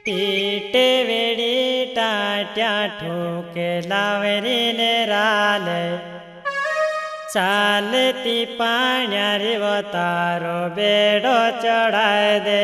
टीटे वेड़ी टाट्या ठोके लावरी ने राले चालती पाण्यारी वो तारो बेड़ो चढ़ाए दे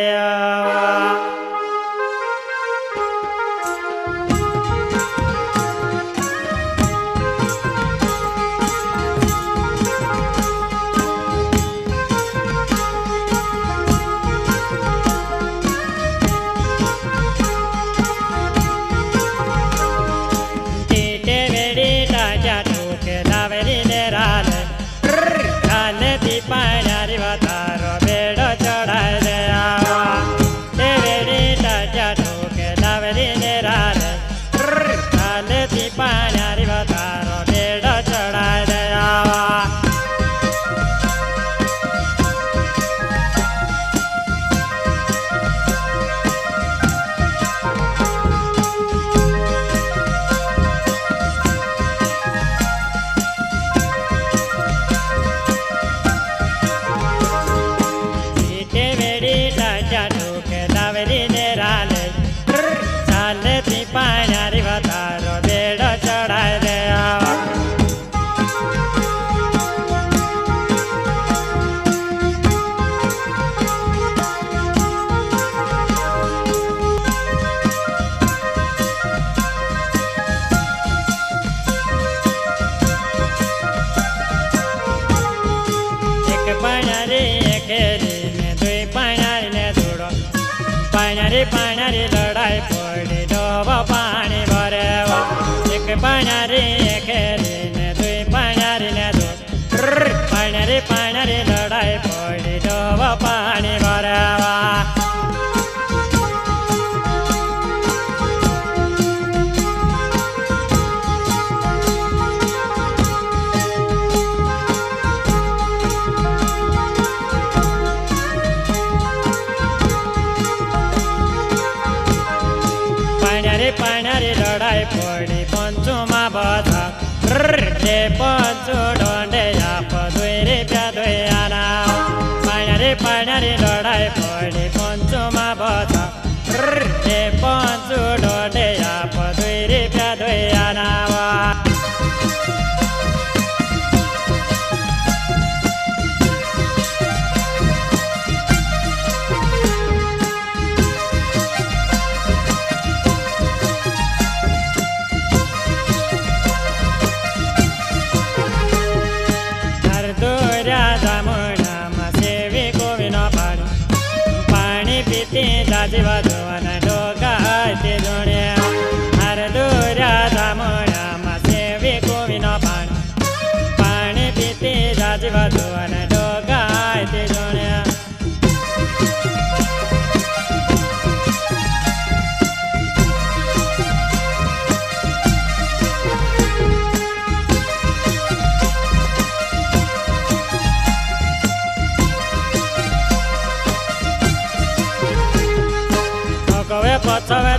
पाण्यारी लड़ाई पड़ी डोबो पानी भरे एक पाण्यारी खेली ने दुई पाण्यारी ने दो पाण्यारी लड़ाई पड़ी डोबो पानी भरे पाण्यारी लड़ाई पड़ी पंचुमा बधा रे पंचु डोंडे आप दुई प्यादोयाना पाण्यारी लड़ाई पड़ी पंचुमा बधा रे पंचु डोंडे आप दुई प्यादोयाना जीवा धोवन डोगाते जोड़े हर दूरा दामोना मसेवी गोविनो पानी पीते जीवा धोवन डोगाते जोड़े पछवे